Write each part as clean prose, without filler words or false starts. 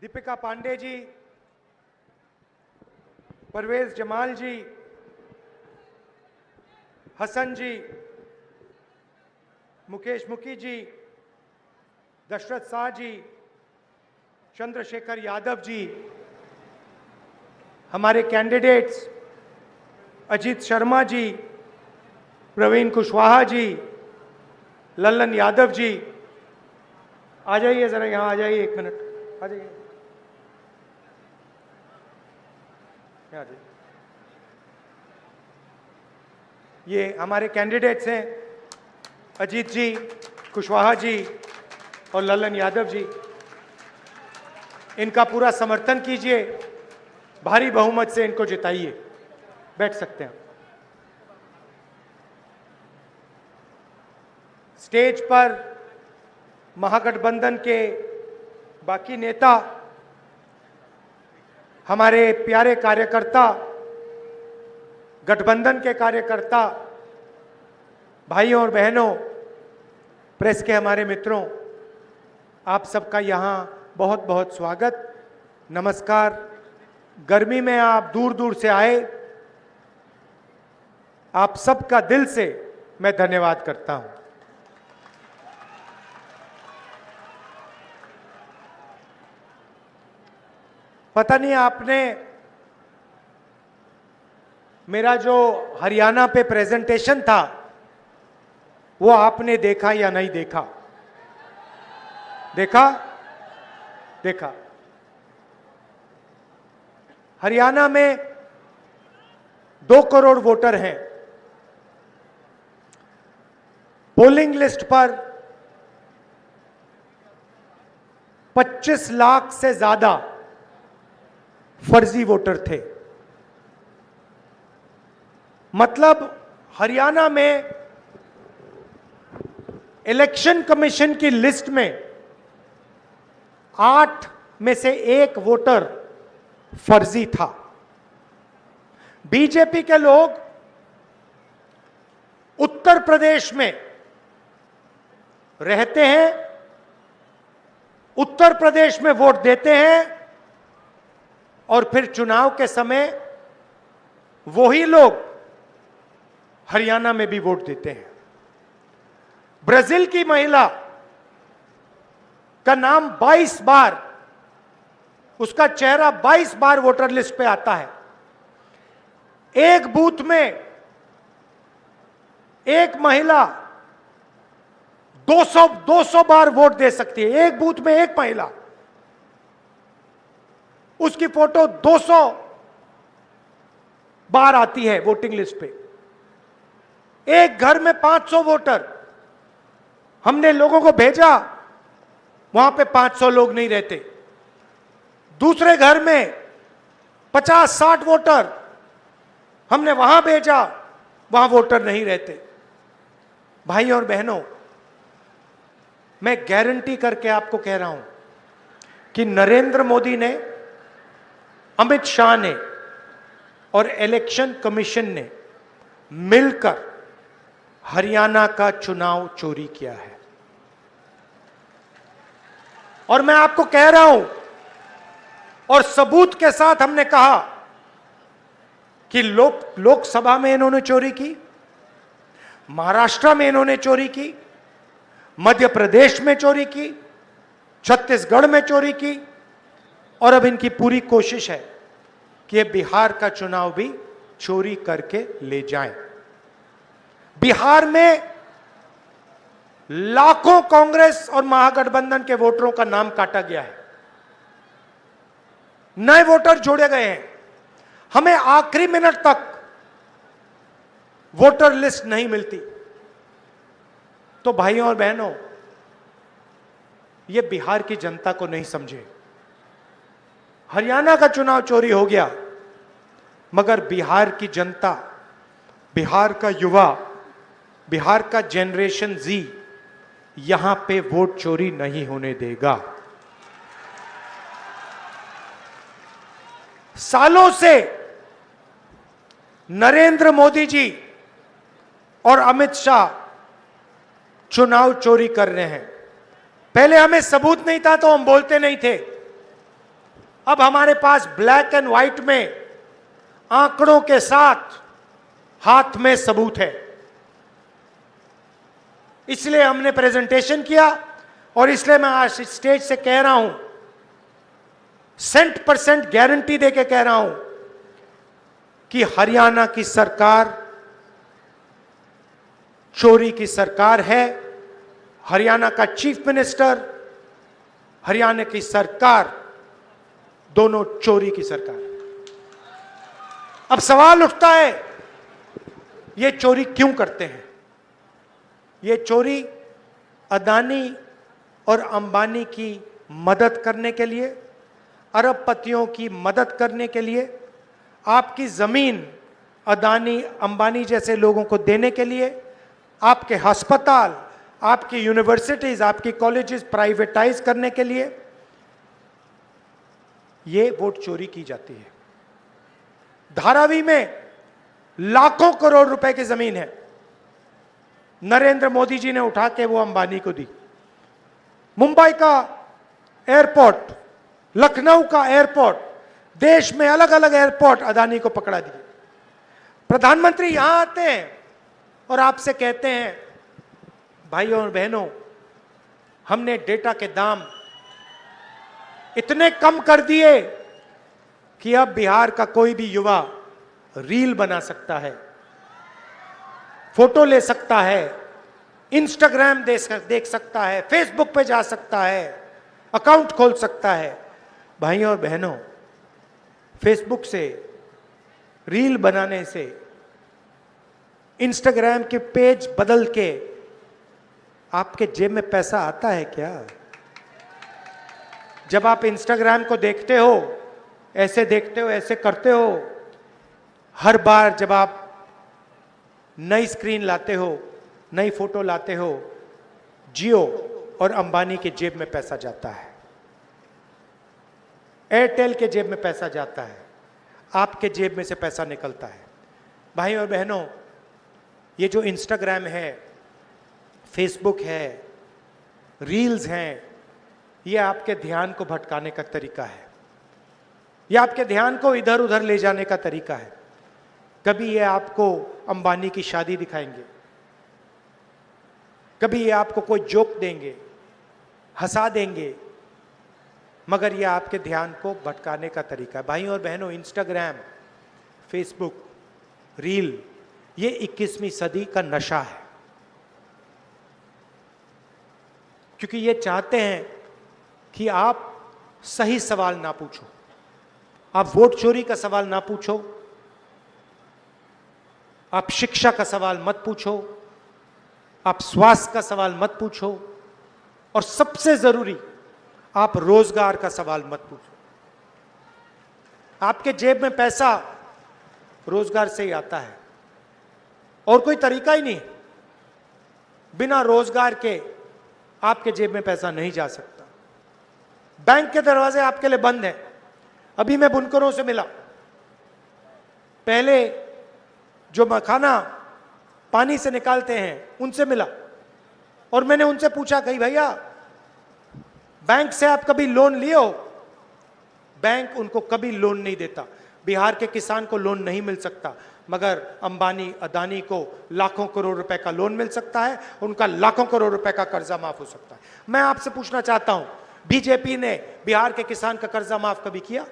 दीपिका पांडे जी, परवेज जमाल जी, हसन जी, मुकेश मुकी जी, दशरथ शाह जी, चंद्रशेखर यादव जी, हमारे कैंडिडेट्स अजीत शर्मा जी, प्रवीण कुशवाहा जी, लल्लन यादव जी, आ जाइए जरा यहाँ आ जाइए, 1 मिनट आ जाइए, यहाँ आ जाइए। ये हमारे कैंडिडेट्स हैं अजीत जी, कुशवाहा जी और लल्लन यादव जी। इनका पूरा समर्थन कीजिए, भारी बहुमत से इनको जिताइए। बैठ सकते हैं। स्टेज पर महागठबंधन के बाकी नेता, हमारे प्यारे कार्यकर्ता, गठबंधन के कार्यकर्ता, भाइयों और बहनों, प्रेस के हमारे मित्रों, आप सबका यहाँ बहुत बहुत स्वागत, नमस्कार। गर्मी में आप दूर दूर से आए, आप सबका दिल से मैं धन्यवाद करता हूं। पता नहीं आपने मेरा जो हरियाणा पे प्रेजेंटेशन था वो आपने देखा या नहीं देखा? देखा? देखा। हरियाणा में 2 करोड़ वोटर हैं। पोलिंग लिस्ट पर 25 लाख से ज्यादा फर्जी वोटर थे। मतलब हरियाणा में इलेक्शन कमीशन की लिस्ट में 8 में से 1 वोटर फर्जी था। बीजेपी के लोग उत्तर प्रदेश में रहते हैं, उत्तर प्रदेश में वोट देते हैं और फिर चुनाव के समय वही लोग हरियाणा में भी वोट देते हैं। ब्राजील की महिला का नाम 22 बार, उसका चेहरा 22 बार वोटर लिस्ट पे आता है। एक बूथ में एक महिला 200 बार वोट दे सकती है। एक बूथ में एक महिला, उसकी फोटो 200 बार आती है वोटिंग लिस्ट पे। एक घर में 500 वोटर, हमने लोगों को भेजा, वहां पे 500 लोग नहीं रहते। दूसरे घर में 50-60 वोटर, हमने वहां भेजा, वहां वोटर नहीं रहते। भाइयों और बहनों, मैं गारंटी करके आपको कह रहा हूं कि नरेंद्र मोदी ने, अमित शाह ने और इलेक्शन कमीशन ने मिलकर हरियाणा का चुनाव चोरी किया है। और मैं आपको कह रहा हूं और सबूत के साथ हमने कहा कि लोकसभा में इन्होंने चोरी की, महाराष्ट्र में इन्होंने चोरी की, मध्य प्रदेश में चोरी की, छत्तीसगढ़ में चोरी की, और अब इनकी पूरी कोशिश है कि ये बिहार का चुनाव भी चोरी करके ले जाएं। बिहार में लाखों कांग्रेस और महागठबंधन के वोटरों का नाम काटा गया है, नए वोटर जोड़े गए हैं। हमें आखिरी मिनट तक वोटर लिस्ट नहीं मिलती। तो भाइयों और बहनों, यह बिहार की जनता को नहीं समझे। हरियाणा का चुनाव चोरी हो गया, मगर बिहार की जनता, बिहार का युवा, बिहार का जनरेशन जी यहां पे वोट चोरी नहीं होने देगा। सालों से नरेंद्र मोदी जी और अमित शाह चुनाव चोरी कर रहे हैं। पहले हमें सबूत नहीं था तो हम बोलते नहीं थे, अब हमारे पास ब्लैक एंड व्हाइट में आंकड़ों के साथ हाथ में सबूत है। इसलिए हमने प्रेजेंटेशन किया और इसलिए मैं आज स्टेज से कह रहा हूं, 100% गारंटी देके कह रहा हूं कि हरियाणा की सरकार चोरी की सरकार है। हरियाणा का चीफ मिनिस्टर, हरियाणा की सरकार दोनों चोरी की सरकार। अब सवाल उठता है, ये चोरी क्यों करते हैं? ये चोरी अदानी और अंबानी की मदद करने के लिए, अरबपतियों की मदद करने के लिए, आपकी जमीन अदानी अंबानी जैसे लोगों को देने के लिए, आपके अस्पताल, आपकी यूनिवर्सिटीज, आपकी कॉलेजेस प्राइवेटाइज करने के लिए ये वोट चोरी की जाती है। धारावी में लाखों करोड़ रुपए की जमीन है, नरेंद्र मोदी जी ने उठा के वो अंबानी को दी। मुंबई का एयरपोर्ट, लखनऊ का एयरपोर्ट, देश में अलग अलग एयरपोर्ट अदानी को पकड़ा दिए। प्रधानमंत्री यहां आते हैं और आपसे कहते हैं, भाइयों और बहनों, हमने डेटा के दाम इतने कम कर दिए कि अब बिहार का कोई भी युवा रील बना सकता है, फोटो ले सकता है, इंस्टाग्राम देख सकता है, फेसबुक पे जा सकता है, अकाउंट खोल सकता है। भाइयों और बहनों, फेसबुक से, रील बनाने से, इंस्टाग्राम के पेज बदल के आपके जेब में पैसा आता है क्या? जब आप इंस्टाग्राम को देखते हो, ऐसे देखते हो, ऐसे करते हो, हर बार जब आप नई स्क्रीन लाते हो, नई फोटो लाते हो, जियो और अंबानी के जेब में पैसा जाता है, एयरटेल के जेब में पैसा जाता है, आपके जेब में से पैसा निकलता है। भाइयों और बहनों, ये जो इंस्टाग्राम है, फेसबुक है, रील्स हैं, ये आपके ध्यान को भटकाने का तरीका है, ये आपके ध्यान को इधर उधर ले जाने का तरीका है। कभी ये आपको अंबानी की शादी दिखाएंगे, कभी ये आपको कोई जोक देंगे, हंसा देंगे, मगर ये आपके ध्यान को भटकाने का तरीका है। भाइयों और बहनों, इंस्टाग्राम, फेसबुक, रील, ये 21वीं सदी का नशा है, क्योंकि ये चाहते हैं कि आप सही सवाल ना पूछो, आप वोट चोरी का सवाल ना पूछो, आप शिक्षा का सवाल मत पूछो, आप स्वास्थ्य का सवाल मत पूछो, और सबसे जरूरी, आप रोजगार का सवाल मत पूछो। आपके जेब में पैसा रोजगार से ही आता है, और कोई तरीका ही नहीं। बिना रोजगार के आपके जेब में पैसा नहीं जा सकता। बैंक के दरवाजे आपके लिए बंद हैं। अभी मैं बुनकरों से मिला, पहले जो मखाना पानी से निकालते हैं उनसे मिला, और मैंने उनसे पूछा, कही भैया बैंक से आप कभी लोन लिए हो? बैंक उनको कभी लोन नहीं देता। बिहार के किसान को लोन नहीं मिल सकता, मगर अंबानी अदानी को लाखों करोड़ रुपए का लोन मिल सकता है, उनका लाखों करोड़ रुपए का कर्जा माफ हो सकता है। मैं आपसे पूछना चाहता हूं, बीजेपी ने बिहार के किसान का कर्जा माफ कभी किया?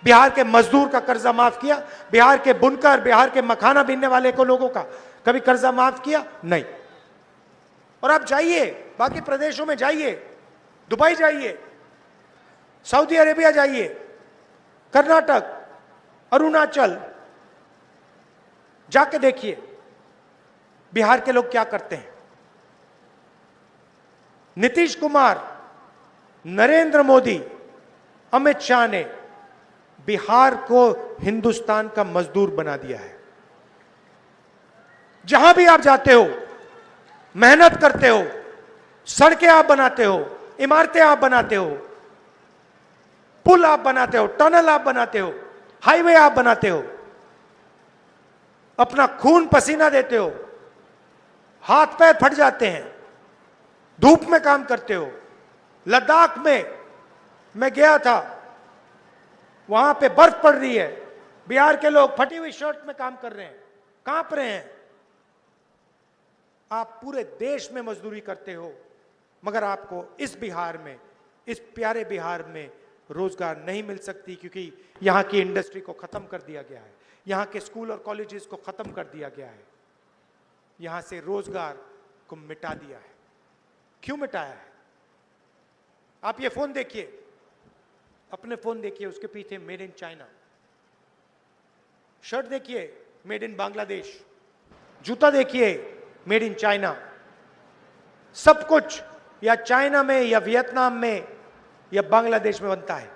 बिहार के मजदूर का कर्जा माफ किया? बिहार के बुनकर, बिहार के मखाना बीनने वाले को लोगों का कभी कर्जा माफ किया? नहीं। और आप जाइए, बाकी प्रदेशों में जाइए, दुबई जाइए, सऊदी अरेबिया जाइए, कर्नाटक, अरुणाचल, जाके देखिए बिहार के लोग क्या करते हैं। नीतीश कुमार, नरेंद्र मोदी, अमित शाह ने बिहार को हिंदुस्तान का मजदूर बना दिया है। जहां भी आप जाते हो, मेहनत करते हो, सड़कें आप बनाते हो, इमारतें आप बनाते हो, पुल आप बनाते हो, टनल आप बनाते हो, हाईवे आप बनाते हो, अपना खून पसीना देते हो, हाथ पैर फट जाते हैं, धूप में काम करते हो। लद्दाख में मैं गया था, वहां पे बर्फ पड़ रही है, बिहार के लोग फटी हुई शर्ट में काम कर रहे हैं, कांप रहे हैं। आप पूरे देश में मजदूरी करते हो, मगर आपको इस बिहार में, इस प्यारे बिहार में रोजगार नहीं मिल सकती, क्योंकि यहां की इंडस्ट्री को खत्म कर दिया गया है, यहां के स्कूल और कॉलेजेस को खत्म कर दिया गया है, यहां से रोजगार को मिटा दिया है। क्यों मिटाया है? आप ये फोन देखिए, अपने फोन देखिए, उसके पीछे मेड इन चाइना, शर्ट देखिए मेड इन बांग्लादेश, जूता देखिए मेड इन चाइना। सब कुछ या चाइना में या वियतनाम में या बांग्लादेश में बनता है।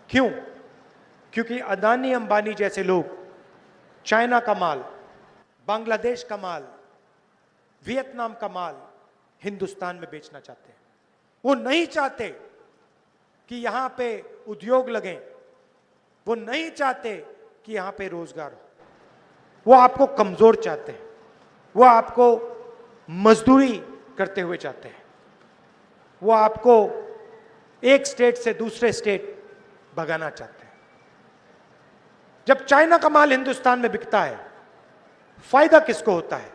क्यों? क्योंकि अदानी अंबानी जैसे लोग चाइना का माल, बांग्लादेश का माल, वियतनाम का माल हिंदुस्तान में बेचना चाहते हैं। वो नहीं चाहते कि यहां पे उद्योग लगे, वो नहीं चाहते कि यहां पे रोजगार हो, वो आपको कमजोर चाहते हैं, वो आपको मजदूरी करते हुए चाहते हैं, वो आपको एक स्टेट से दूसरे स्टेट भगाना चाहते हैं। जब चाइना का माल हिंदुस्तान में बिकता है, फायदा किसको होता है?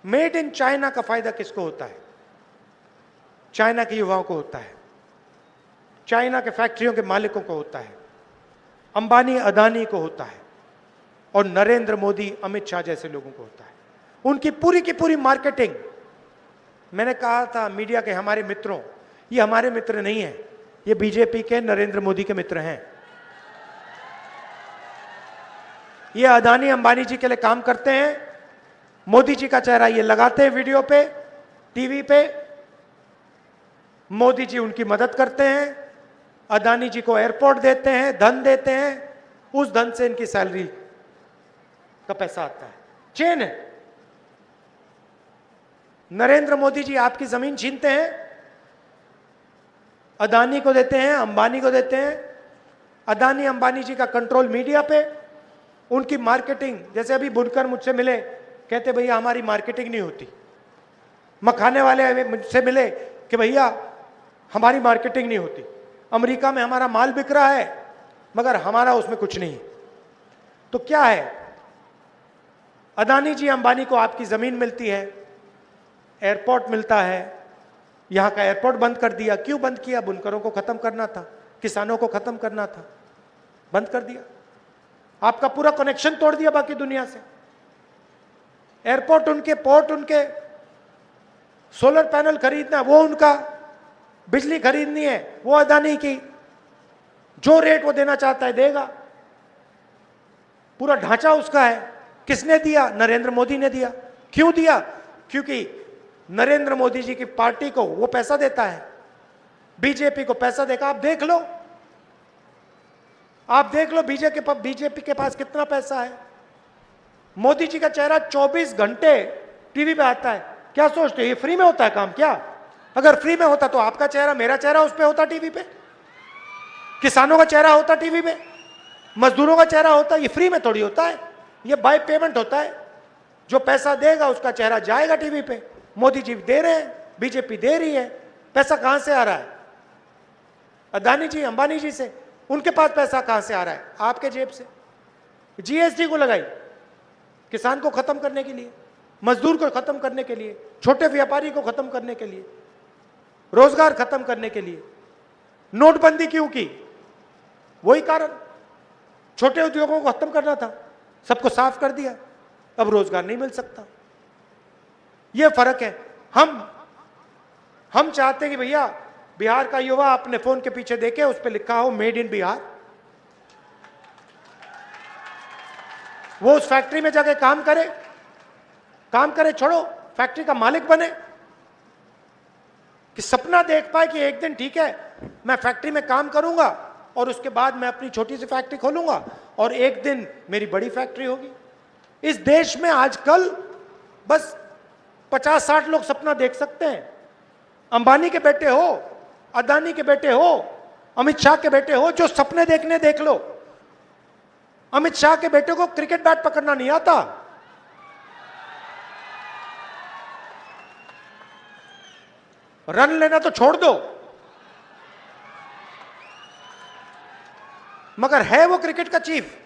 मेड इन चाइना का फायदा किसको होता है? चाइना के युवाओं को होता है, चाइना के फैक्ट्रियों के मालिकों को होता है, अंबानी अदानी को होता है, और नरेंद्र मोदी अमित शाह जैसे लोगों को होता है। उनकी पूरी की पूरी मार्केटिंग। मैंने कहा था मीडिया के हमारे मित्रों, ये हमारे मित्र नहीं है, ये बीजेपी के नरेंद्र मोदी के मित्र हैं। ये अदानी अंबानी जी के लिए काम करते हैं, मोदी जी का चेहरा ये लगाते हैं वीडियो पे, टीवी पे, मोदी जी उनकी मदद करते हैं, अदानी जी को एयरपोर्ट देते हैं, धन देते हैं, उस धन से इनकी सैलरी का पैसा आता है। चेन है। नरेंद्र मोदी जी आपकी जमीन छीनते हैं, अदानी को देते हैं, अंबानी को देते हैं। अदानी अंबानी जी का कंट्रोल मीडिया पे, उनकी मार्केटिंग। जैसे अभी बुनकर मुझसे मिले, कहते भैया हमारी मार्केटिंग नहीं होती। मखाने वाले मुझसे मिले कि भैया हमारी मार्केटिंग नहीं होती, अमेरिका में हमारा माल बिक रहा है मगर हमारा उसमें कुछ नहीं है। तो क्या है? अदानी जी अंबानी को आपकी जमीन मिलती है, एयरपोर्ट मिलता है, यहां का एयरपोर्ट बंद कर दिया। क्यों बंद किया? बुनकरों को खत्म करना था, किसानों को खत्म करना था, बंद कर दिया। आपका पूरा कनेक्शन तोड़ दिया बाकी दुनिया से। एयरपोर्ट उनके, पोर्ट उनके, सोलर पैनल खरीदना वो उनका, बिजली खरीदनी है वो अदानी की, जो रेट वो देना चाहता है देगा, पूरा ढांचा उसका है। किसने दिया? नरेंद्र मोदी ने दिया। क्यों दिया? क्योंकि नरेंद्र मोदी जी की पार्टी को वो पैसा देता है, बीजेपी को पैसा देगा। आप देख लो, आप देख लो बीजेपी के पास कितना पैसा है। मोदी जी का चेहरा 24 घंटे टीवी पे आता है। क्या सोचते हो ये फ्री में होता है काम? क्या अगर फ्री में होता तो आपका चेहरा, मेरा चेहरा उस पे होता टीवी पे, किसानों का चेहरा होता टीवी पे, मजदूरों का चेहरा होता। ये फ्री में थोड़ी होता है, ये बाय पेमेंट होता है। जो पैसा देगा उसका चेहरा जाएगा टीवी पे। मोदी जी दे रहे हैं, बीजेपी दे रही है। पैसा कहां से आ रहा है? अदानी जी अंबानी जी से। उनके पास पैसा कहां से आ रहा है? आपके जेब से। जीएसटी को लगाई किसान को खत्म करने के लिए, मजदूर को खत्म करने के लिए, छोटे व्यापारी को खत्म करने के लिए, रोजगार खत्म करने के लिए। नोटबंदी क्यों की? वही कारण, छोटे उद्योगों को खत्म करना था, सबको साफ कर दिया, अब रोजगार नहीं मिल सकता। यह फर्क है। हम चाहते हैं कि भैया बिहार का युवा अपने फोन के पीछे देखे, उस पर लिखा हो मेड इन बिहार, वो उस फैक्ट्री में जाके काम करे, छोड़ो फैक्ट्री का मालिक बने, कि सपना देख पाए कि एक दिन ठीक है मैं फैक्ट्री में काम करूंगा और उसके बाद मैं अपनी छोटी सी फैक्ट्री खोलूंगा और एक दिन मेरी बड़ी फैक्ट्री होगी। इस देश में आजकल बस 50-60 लोग सपना देख सकते हैं। अंबानी के बेटे हो, अदानी के बेटे हो, अमित शाह के बेटे हो, जो सपने देखने देख लो। अमित शाह के बेटे को क्रिकेट बैट पकड़ना नहीं आता, रन लेना तो छोड़ दो। मगर है वो क्रिकेट का चीफ।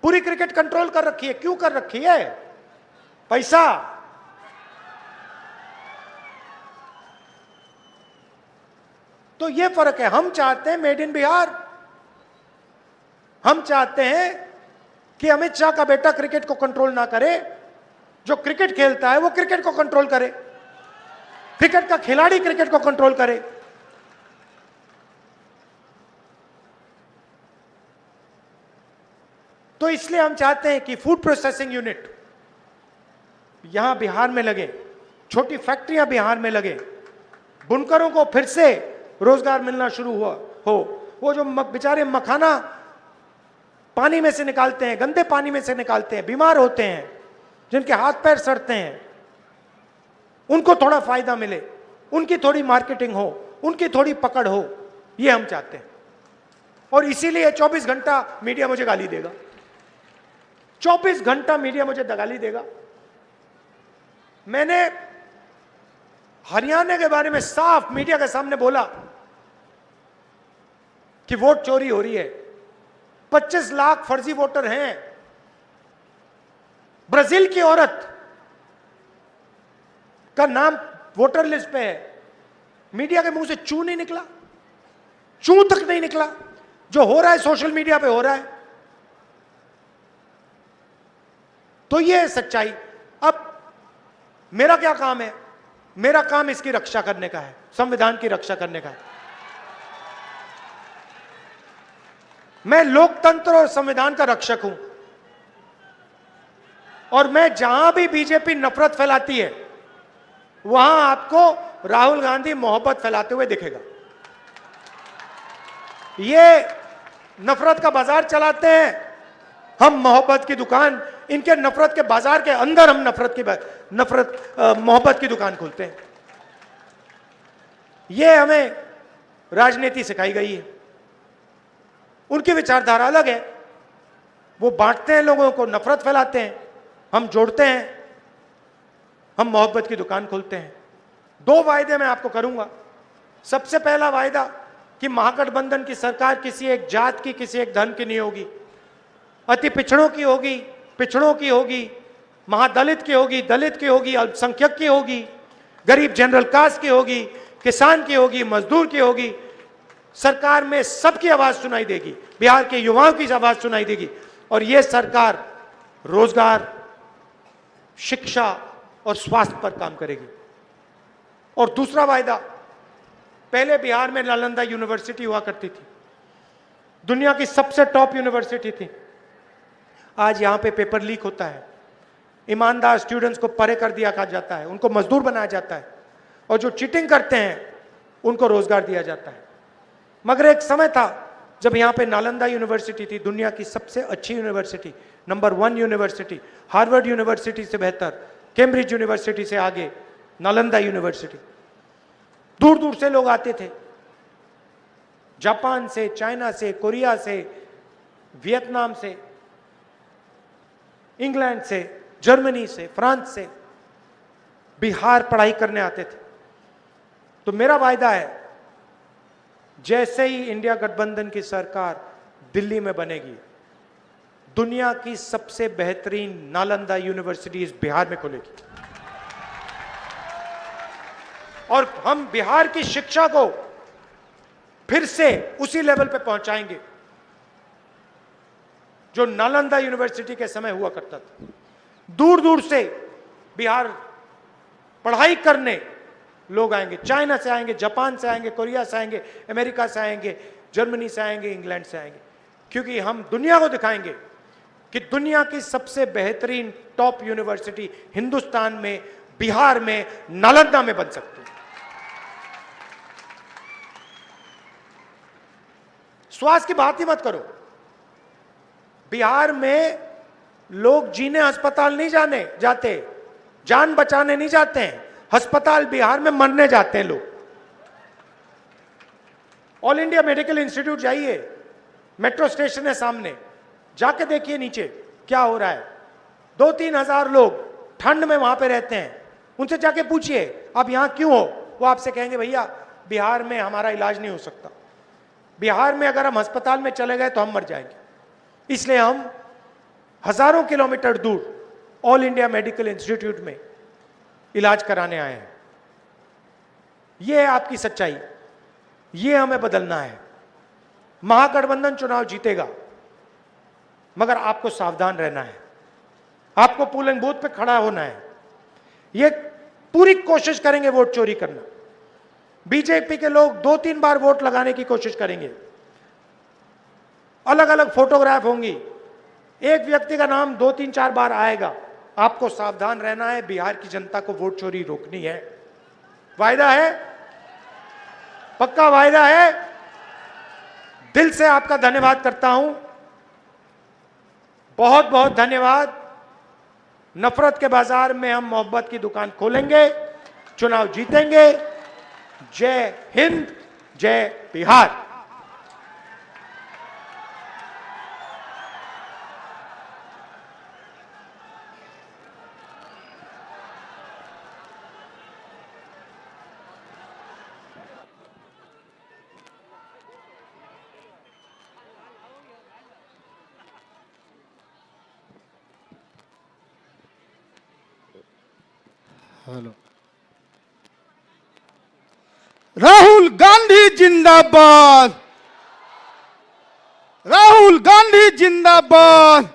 पूरी क्रिकेट कंट्रोल कर रखी है। क्यों कर रखी है? पैसा। तो ये फर्क है। हम चाहते हैं मेड इन बिहार। हम चाहते हैं कि अमित शाह का बेटा क्रिकेट को कंट्रोल ना करे, जो क्रिकेट खेलता है वो क्रिकेट को कंट्रोल करे, क्रिकेट का खिलाड़ी क्रिकेट को कंट्रोल करे। तो इसलिए हम चाहते हैं कि फूड प्रोसेसिंग यूनिट यहां बिहार में लगे, छोटी फैक्ट्रियां बिहार में लगे, बुनकरों को फिर से रोजगार मिलना शुरू हो। वो जो बेचारे मखाना पानी में से निकालते हैं, गंदे पानी में से निकालते हैं, बीमार होते हैं, जिनके हाथ पैर सड़ते हैं, उनको थोड़ा फायदा मिले, उनकी थोड़ी मार्केटिंग हो, उनकी थोड़ी पकड़ हो, ये हम चाहते हैं। और इसीलिए 24 घंटा मीडिया मुझे गाली देगा। 24 घंटा मीडिया मुझे गाली देगा। मैंने हरियाणा के बारे में साफ मीडिया के सामने बोला कि वोट चोरी हो रही है, 25 लाख फर्जी वोटर हैं। ब्राजील की औरत का नाम वोटर लिस्ट पे है, मीडिया के मुंह से चू नहीं निकला, चू तक नहीं निकला। जो हो रहा है सोशल मीडिया पे हो रहा है। तो ये है सच्चाई। अब मेरा क्या काम है? मेरा काम इसकी रक्षा करने का है, संविधान की रक्षा करने का है। मैं लोकतंत्र और संविधान का रक्षक हूं, और मैं जहां भी बीजेपी नफरत फैलाती है वहां आपको राहुल गांधी मोहब्बत फैलाते हुए दिखेगा। ये नफरत का बाजार चलाते हैं, हम मोहब्बत की दुकान, इनके नफरत के बाजार के अंदर हम मोहब्बत की दुकान खोलते हैं। ये हमें राजनीति सिखाई गई है। उनकी विचारधारा अलग है। वो बांटते हैं लोगों को, नफरत फैलाते हैं, हम जोड़ते हैं, हम मोहब्बत की दुकान खोलते हैं। 2 वायदे मैं आपको करूंगा। सबसे पहला वायदा कि महागठबंधन की सरकार किसी एक जात की, किसी एक धर्म की नहीं होगी, अति पिछड़ों की होगी, पिछड़ों की होगी, महादलित की होगी, दलित की होगी, अल्पसंख्यक की होगी, गरीब जनरल कास्ट की होगी, किसान की होगी, मजदूर की होगी। सरकार में सबकी आवाज सुनाई देगी, बिहार के युवाओं की आवाज सुनाई देगी। और यह सरकार रोजगार, शिक्षा और स्वास्थ्य पर काम करेगी। और दूसरा वायदा, पहले बिहार में नालंदा यूनिवर्सिटी हुआ करती थी, दुनिया की सबसे टॉप यूनिवर्सिटी थी। आज यहां पे पेपर लीक होता है, ईमानदार स्टूडेंट्स को परे कर दिया जाता है, उनको मजदूर बनाया जाता है, और जो चीटिंग करते हैं उनको रोजगार दिया जाता है। मगर एक समय था जब यहां पे नालंदा यूनिवर्सिटी थी, दुनिया की सबसे अच्छी university, number 1 university, Harvard university से बेहतर, कैम्ब्रिज यूनिवर्सिटी से आगे नालंदा यूनिवर्सिटी। दूर दूर से लोग आते थे, जापान से, चाइना से, कोरिया से, वियतनाम से, इंग्लैंड से, जर्मनी से, फ्रांस से बिहार पढ़ाई करने आते थे। तो मेरा वायदा है, जैसे ही इंडिया गठबंधन की सरकार दिल्ली में बनेगी, दुनिया की सबसे बेहतरीन नालंदा यूनिवर्सिटी इस बिहार में खुलेगी। और हम बिहार की शिक्षा को फिर से उसी लेवल पे पहुंचाएंगे जो नालंदा यूनिवर्सिटी के समय हुआ करता था। दूर दूर से बिहार पढ़ाई करने लोग आएंगे, चाइना से आएंगे, जापान से आएंगे, कोरिया से आएंगे, अमेरिका से आएंगे, जर्मनी से आएंगे, इंग्लैंड से आएंगे, क्योंकि हम दुनिया को दिखाएंगे कि दुनिया की सबसे बेहतरीन टॉप यूनिवर्सिटी हिंदुस्तान में, बिहार में, नालंदा में बन सकती है। स्वास्थ्य की बात ही मत करो। बिहार में लोग जीने अस्पताल नहीं जाते, जान बचाने नहीं जाते हैं, अस्पताल बिहार में मरने जाते हैं लोग। ऑल इंडिया मेडिकल इंस्टीट्यूट जाइए, मेट्रो स्टेशन है सामने, जाके देखिए नीचे क्या हो रहा है। 2-3 हजार लोग ठंड में वहां पे रहते हैं, उनसे जाके पूछिए आप यहां क्यों हो, वो आपसे कहेंगे भैया बिहार में हमारा इलाज नहीं हो सकता। बिहार में अगर हम अस्पताल में चले गए तो हम मर जाएंगे। इसलिए हम हजारों किलोमीटर दूर ऑल इंडिया मेडिकल इंस्टीट्यूट में इलाज कराने आए हैं। यह है आपकी सच्चाई, ये हमें बदलना है। महागठबंधन चुनाव जीतेगा, मगर आपको सावधान रहना है, आपको पोलिंग बूथ पे खड़ा होना है। ये पूरी कोशिश करेंगे वोट चोरी करना। बीजेपी के लोग 2-3 बार वोट लगाने की कोशिश करेंगे, अलग अलग फोटोग्राफ होंगी, एक व्यक्ति का नाम 2-3-4 बार आएगा। आपको सावधान रहना है, बिहार की जनता को वोट चोरी रोकनी है। वायदा है, पक्का वायदा है। दिल से आपका धन्यवाद करता हूं, बहुत बहुत धन्यवाद। नफरत के बाजार में हम मोहब्बत की दुकान खोलेंगे, चुनाव जीतेंगे। जय हिंद, जय बिहार। हेलो, राहुल गांधी जिंदाबाद, राहुल गांधी जिंदाबाद,